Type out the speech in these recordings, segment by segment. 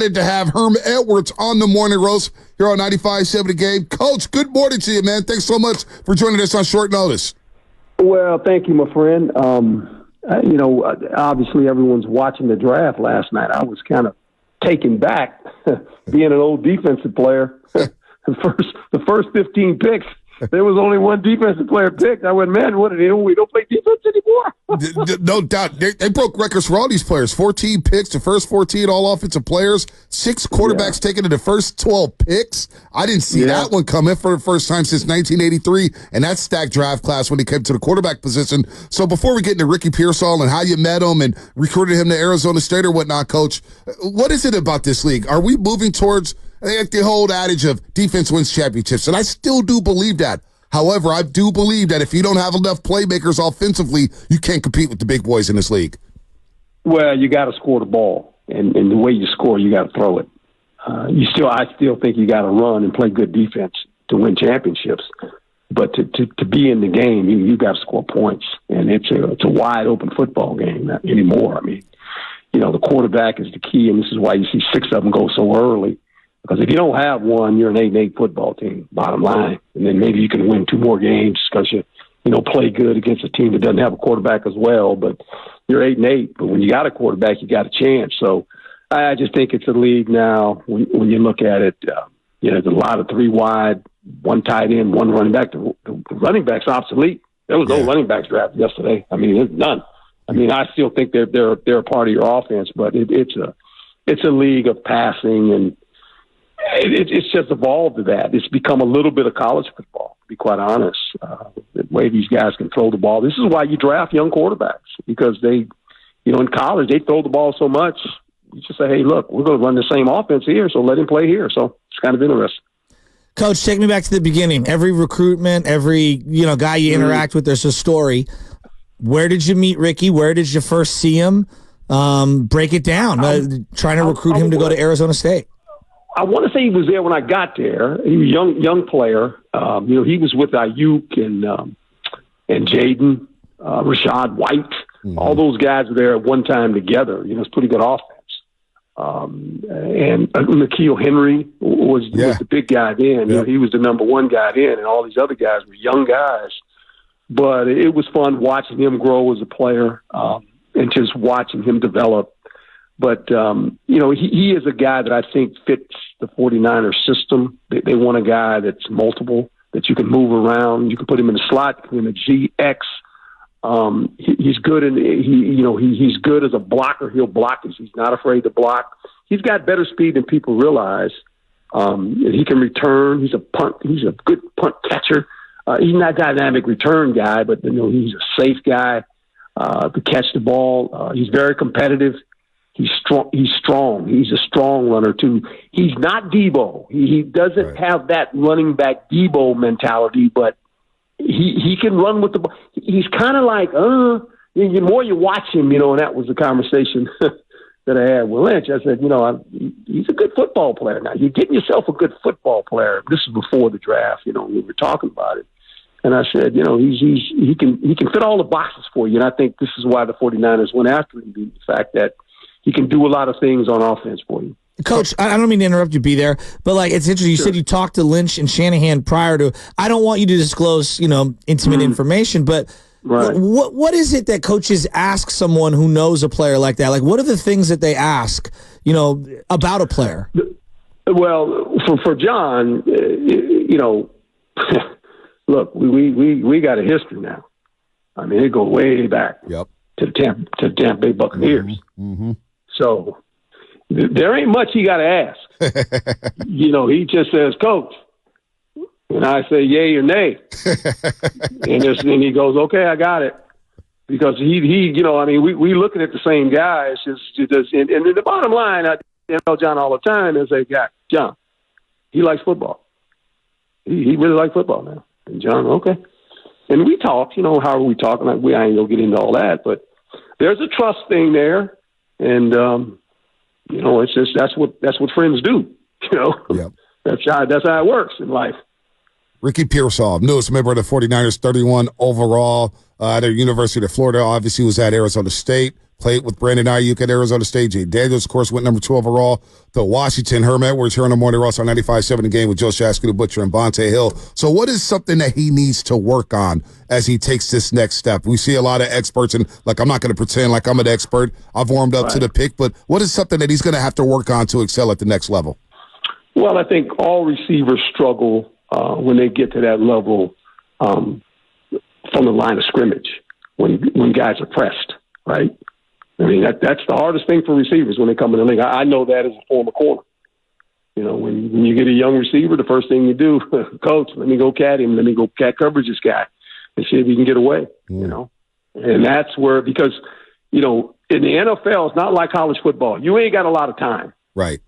To have Herm Edwards on the morning roast here on 95.7 The Game. Coach, good morning to you, man. Thanks so much for joining us on short notice. Well, thank you, my friend. Obviously everyone's watching the draft last night. I was kind of taken back being an old defensive player. The first 15 picks, there was only one defensive player picked. I went, man, what are they doing? We don't play defense anymore. No doubt. They broke records for all these players. 14 picks, the first 14 all offensive players, 6 quarterbacks taken in the first 12 picks. I didn't see that one coming for the first time since 1983, and that stacked draft class when he came to the quarterback position. So before we get into Ricky Pearsall and how you met him and recruited him to Arizona State or whatnot, Coach, what is it about this league? Are we moving towards the whole adage of defense wins championships? And I still do believe that. However, I do believe that if you don't have enough playmakers offensively, you can't compete with the big boys in this league. Well, you got to score the ball, and the way you score, you got to throw it. I still think you got to run and play good defense to win championships. But to be in the game, you got to score points, and it's a wide open football game not anymore. I mean, the quarterback is the key, and this is why you see 6 of them go so early. Because if you don't have one, you're an 8-8 football team, bottom line. And then maybe you can win 2 more games because you play good against a team that doesn't have a quarterback as well. But you're 8-8. But when you got a quarterback, you got a chance. So I just think it's a league now when you look at it. There's a lot of 3 wide, 1 tight end, 1 running back. The running back's obsolete. There was no running backs drafted yesterday. I mean, there's none. I mean, I still think they're a part of your offense, but it's a league of passing, and it's just evolved to that. It's become a little bit of college football, to be quite honest. The way these guys can throw the ball. This is why you draft young quarterbacks, because they, in college, they throw the ball so much. You just say, hey, look, we're going to run the same offense here, so let him play here. So it's kind of interesting. Coach, take me back to the beginning. Every recruitment, every guy you interact with, there's a story. Where did you meet Ricky? Where did you first see him? Break it down. Trying to recruit him to go to Arizona State. I want to say he was there when I got there. He was a young player. He was with Ayuk and Jaden, Rashad White. All those guys were there at one time together. It's pretty good offense. And N'Keal Henry was the big guy then. He was the number 1 guy then, and all these other guys were young guys. But it was fun watching him grow as a player and just watching him develop. But, he is a guy that I think fits the 49ers system. They want a guy that's multiple, that you can move around. You can put him in the slot, you can put him in the GX. He's good, and he's good as a blocker. He'll block. He's not afraid to block. He's got better speed than people realize. He can return. He's a good punt catcher. He's not a dynamic return guy, but he's a safe guy to catch the ball. He's very competitive. He's strong. He's a strong runner too. He's not Debo. He doesn't have that running back Debo mentality, but he can run with the ball. He's kind of like, the more you watch him, and that was the conversation that I had with Lynch. I said, he's a good football player now. You're getting yourself a good football player. This is before the draft, we were talking about it. And I said, he can fit all the boxes for you. And I think this is why the 49ers went after him, the fact that he can do a lot of things on offense for you. Coach, I don't mean to interrupt you, be there, but it's interesting. You said you talked to Lynch and Shanahan prior to. I don't want you to disclose, intimate information, but what is it that coaches ask someone who knows a player like that? Like, what are the things that they ask, about a player? Well, for John, look, we got a history now. I mean, it goes way back to the Tampa Bay Buccaneers. Mm-hmm. So there ain't much he got to ask. He just says, Coach. And I say, yay or nay. and then he goes, okay, I got it. Because we looking at the same guy. It's just and the bottom line, I tell John all the time, is John, he likes football. He really likes football now. And John, okay. And we talk, how are we talking? I ain't going to get into all that, but there's a trust thing there. And, it's just, that's what friends do, Yep. That's how it works in life. Ricky Pearsall, newest member of the 49ers, 31 overall at the University of Florida. Obviously was at Arizona State played with Brandon Ayuk at Arizona State. Jay Daniels, of course, went number 12 overall to Washington. Herm Edwards here on the Morning Ross on 95.7 The Game with Joe Shasky, the Butcher, and Bonte Hill. So what is something that he needs to work on as he takes this next step? We see a lot of experts, and I'm not going to pretend like I'm an expert. I've warmed up to the pick, but what is something that he's going to have to work on to excel at the next level? Well, I think all receivers struggle when they get to that level from the line of scrimmage when guys are pressed, right? I mean, that's the hardest thing for receivers when they come in the league. I know that as a former corner. When you get a young receiver, the first thing you do, coach, let me go cat him. Let me go cat coverage this guy and see if he can get away, And that's where, because, in the NFL, it's not like college football. You ain't got a lot of time. Right.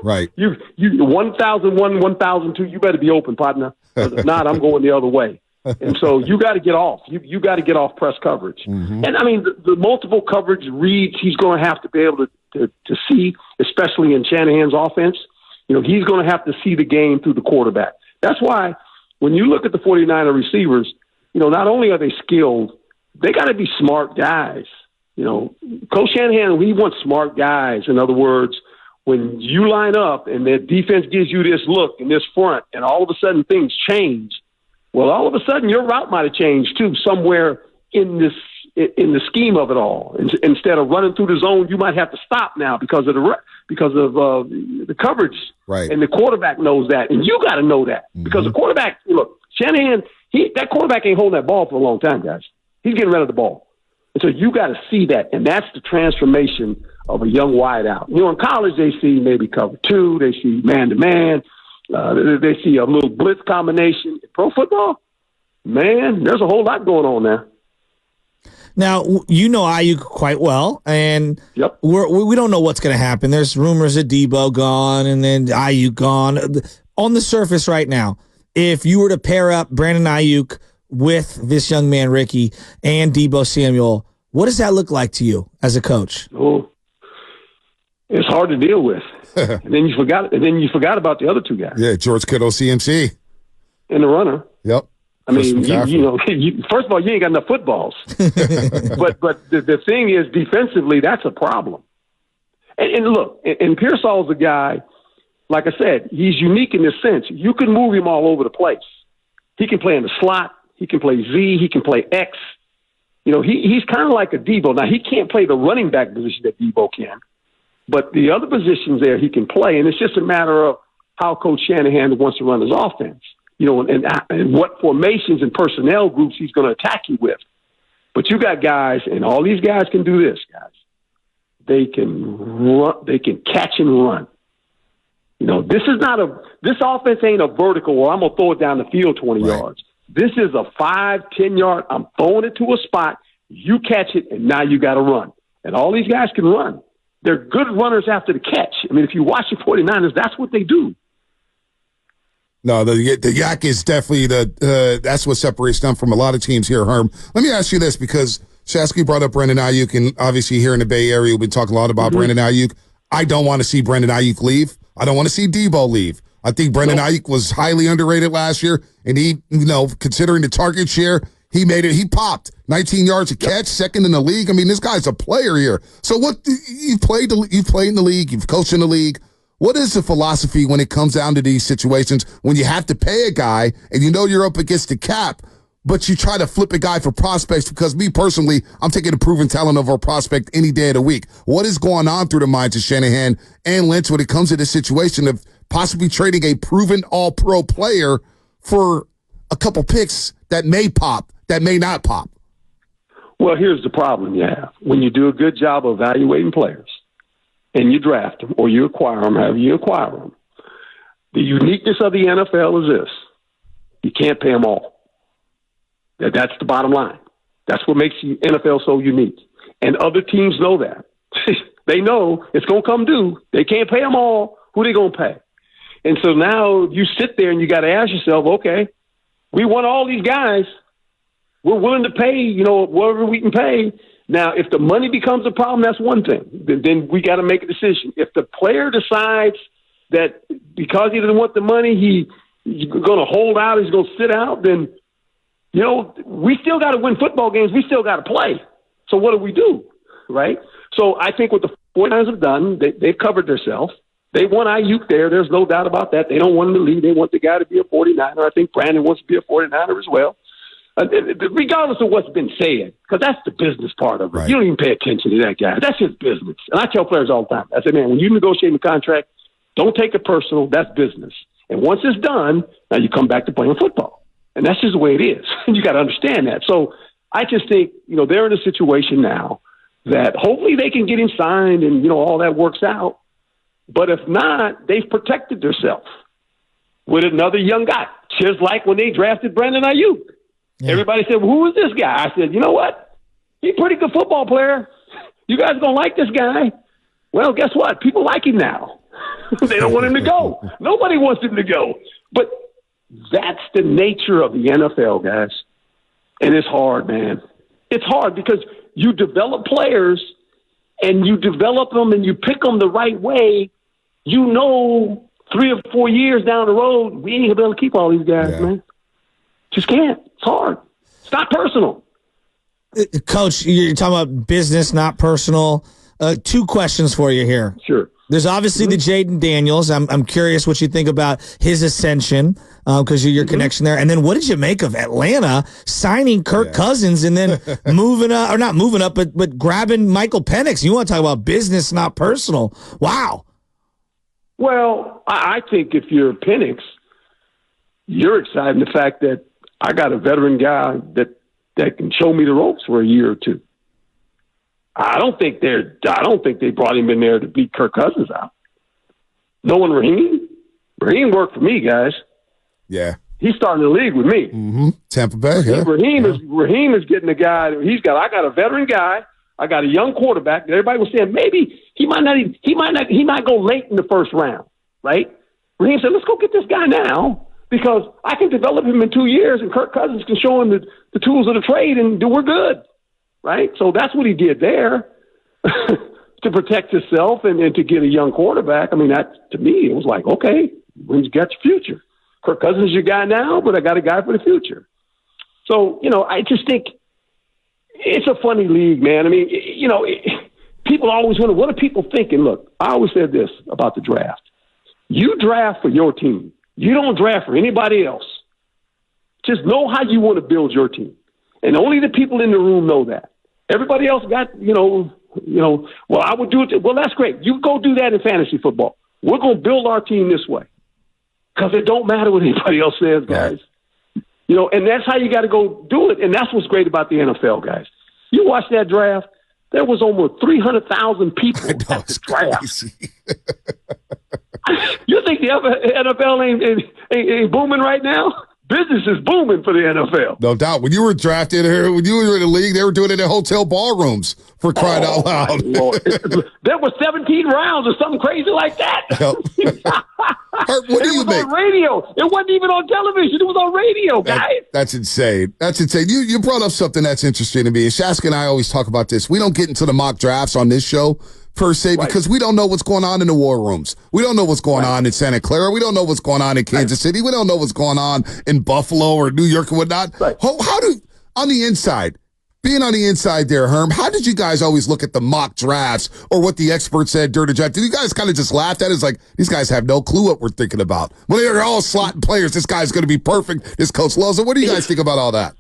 Right. You 1,001, 1,002, you better be open, partner. If not, I'm going the other way. And so you got to get off. You got to get off press coverage. Mm-hmm. And, I mean, the multiple coverage reads he's going to have to be able to see, especially in Shanahan's offense. He's going to have to see the game through the quarterback. That's why when you look at the 49er receivers, not only are they skilled, they got to be smart guys. Coach Shanahan, he wants smart guys. In other words, when you line up and the defense gives you this look and this front and all of a sudden things change, well, all of a sudden your route might have changed too somewhere in the scheme of it all. Instead of running through the zone, you might have to stop now because of the coverage. Right. And the quarterback knows that, and you got to know that because the quarterback. Look, Shanahan, that quarterback ain't holding that ball for a long time, guys. He's getting rid of the ball, and so you got to see that, and that's the transformation of a young wideout. In college they see maybe cover two, they see man to man, they see a little blitz combination. In pro football, man, there's a whole lot going on there. Now, Ayuk quite well, and we don't know what's going to happen. There's rumors of Debo gone and then Ayuk gone. On the surface right now, if you were to pair up Brandon Ayuk with this young man, Ricky, and Debo Samuel, what does that look like to you as a coach? Oh, it's hard to deal with. and then you forgot about the other two guys. Yeah, George Kittle, CMC. And the runner. Yep. I mean, first of all, you ain't got enough footballs. but the thing is, defensively, that's a problem. And look, and Pearsall's a guy, like I said, he's unique in this sense. You can move him all over the place. He can play in the slot. He can play Z. He can play X. He's kind of like a Debo. Now, he can't play the running back position that Debo can. But the other positions there he can play, and it's just a matter of how Coach Shanahan wants to run his offense. And what formations and personnel groups he's going to attack you with. But you got guys, and all these guys can do this, guys. They can run. They can catch and run. This offense ain't a vertical where I'm going to throw it down the field 20 yards. This is a 5-10 yard. I'm throwing it to a spot. You catch it, and now you got to run. And all these guys can run. They're good runners after the catch. I mean, if you watch the 49ers, that's what they do. No, the yak is definitely that's what separates them from a lot of teams here, Herm. Let me ask you this, because Shasky brought up Brandon Ayuk, and obviously here in the Bay Area, we've been talking a lot about Brandon Ayuk. I don't want to see Brandon Ayuk leave. I don't want to see Debo leave. I think Brandon Ayuk was highly underrated last year, and he, considering the target share, he made it. He popped 19 yards a catch, second in the league. I mean, this guy's a player here. So you've played in the league, you've coached in the league. What is the philosophy when it comes down to these situations when you have to pay a guy and you're up against the cap, but you try to flip a guy for prospects? Because me personally, I'm taking the proven talent of our prospect any day of the week. What is going on through the minds of Shanahan and Lynch when it comes to this situation of possibly trading a proven all-pro player for a couple picks that may pop, that may not pop? Well, here's the problem you have. When you do a good job of evaluating players, and you draft them or you acquire them, however you acquire them, the uniqueness of the NFL is this. You can't pay them all. That's the bottom line. That's what makes the NFL so unique. And other teams know that. They know it's going to come due. They can't pay them all. Who they going to pay? And so now you sit there and you got to ask yourself, okay, we want all these guys. We're willing to pay, whatever we can pay. Now, if the money becomes a problem, that's one thing. Then we got to make a decision. If the player decides that because he doesn't want the money, he's going to hold out, he's going to sit out, then, we still got to win football games. We still got to play. So what do we do, right? So I think what the 49ers have done, they've covered themselves. They want Ayuk there. There's no doubt about that. They don't want him to leave. They want the guy to be a 49er. I think Brandon wants to be a 49er as well. Regardless of what's been said, because that's the business part of it. Right. You don't even pay attention to that guy. That's his business. And I tell players all the time, I say, man, when you negotiate a contract, don't take it personal. That's business. And once it's done, now you come back to playing football. And that's just the way it is. And you got to understand that. So I just think, they're in a situation now that hopefully they can get him signed and, all that works out. But if not, they've protected themselves with another young guy, just like when they drafted Brandon Ayuk. Yeah. Everybody said, well, who is this guy? I said, you know what? He's a pretty good football player. You guys don't like this guy. Well, guess what? People like him now. They don't want him to go. Nobody wants him to go. But that's the nature of the NFL, guys. And it's hard, man. It's hard because you develop players and you develop them and you pick them the right way. 3 or 4 years down the road, we ain't going to be able to keep all these guys, man. Just can't. It's hard. It's not personal. Coach, you're talking about business, not personal. 2 questions for you here. Sure. There's obviously the Jaden Daniels. I'm curious what you think about his ascension because of your connection there. And then what did you make of Atlanta signing Kirk Cousins and then not moving up, but grabbing Michael Penix? You want to talk about business, not personal. Wow. Well, I think if you're Penix, you're excited in the fact that I got a veteran guy that can show me the ropes for a year or two. I don't think they brought him in there to beat Kirk Cousins out. Knowing Raheem? Raheem worked for me, guys. Yeah. He's starting the league with me. Mm-hmm. Tampa Bay, yeah. Raheem is getting the guy. I got a veteran guy. I got a young quarterback. Everybody was saying maybe he might not go late in the first round, right? Raheem said, let's go get this guy now because I can develop him in 2 years and Kirk Cousins can show him the tools of the trade and we're good. Right? So that's what he did there to protect himself and to get a young quarterback. I mean, that to me, it was like, okay, when you got your future. Kirk Cousins is your guy now, but I got a guy for the future. So, I just think it's a funny league, man. I mean, people always wonder, what are people thinking? Look, I always said this about the draft. You draft for your team. You don't draft for anybody else. Just know how you want to build your team. And only the people in the room know that. Everybody else got, well, I would do it. Well, that's great. You go do that in fantasy football. We're going to build our team this way because it don't matter what anybody else says, guys. And that's how you got to go do it. And that's what's great about the NFL, guys. You watch that draft, there was almost 300,000 people at the draft. You think the NFL ain't booming right now? Business is booming for the NFL. No doubt. When you were drafted here, when you were in the league, they were doing it in hotel ballrooms for crying out loud. There were 17 rounds or something crazy like that. What do you make? On radio. It wasn't even on television. It was on radio, guys. That's insane. That's insane. You brought up something that's interesting to me. Shaska and I always talk about this. We don't get into the mock drafts on this show per se, because we don't know what's going on in the war rooms. We don't know what's going on in Santa Clara. We don't know what's going on in Kansas City. We don't know what's going on in Buffalo or New York and whatnot. Right. How do, on the inside, being on the inside there, Herm, how did you guys always look at the mock drafts or what the experts said during the draft? Did you guys kind of just laugh at it? It's like, these guys have no clue what we're thinking about. Well, they're all slotting players. This guy's going to be perfect. This coach loves it. What do you guys think about all that?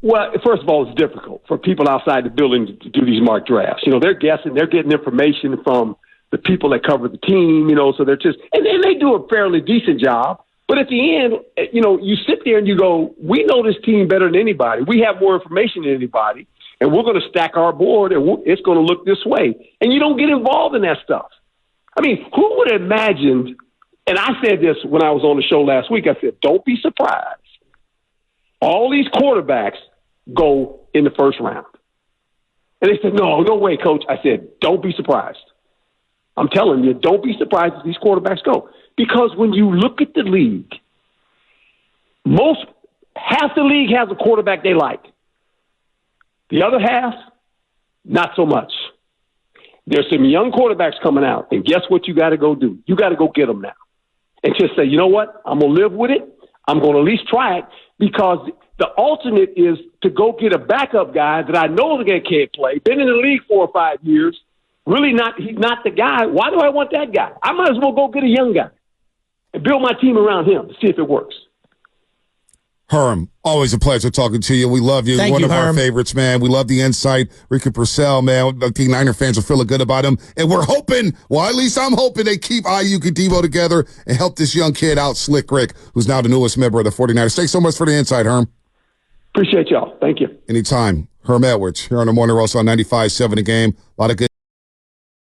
Well, first of all, it's difficult for people outside the building to do these mock drafts. They're guessing. They're getting information from the people that cover the team, so they're just – and they do a fairly decent job. But at the end, you sit there and you go, we know this team better than anybody. We have more information than anybody, and we're going to stack our board, and it's going to look this way. And you don't get involved in that stuff. I mean, who would have imagined – and I said this when I was on the show last week. I said, don't be surprised. All these quarterbacks go in the first round. And they said, no way, coach. I said, don't be surprised. I'm telling you, don't be surprised if these quarterbacks go. Because when you look at the league, half the league has a quarterback they like. The other half, not so much. There's some young quarterbacks coming out, and guess what you got to go do? You got to go get them now. And just say, you know what? I'm going to live with it. I'm going to at least try it, because the alternate is to go get a backup guy that I know that can't play, been in the league 4 or 5 years, really not, he's not the guy. Why do I want that guy? I might as well go get a young guy and build my team around him to see if it works. Herm, always a pleasure talking to you. We love you. Thank One you, of our Herm. favorites, man. We love the insight. Ricky Pearsall, man. I think Niner fans are feeling good about him. And we're hoping, well, at least I'm hoping they keep Ayuk and Deebo together and help this young kid out, Slick Rick, who's now the newest member of the 49ers. Thanks so much for the insight, Herm. Appreciate y'all. Thank you. Anytime. Herm Edwards here on the Morning Roast on 95.7 The Game. A lot of good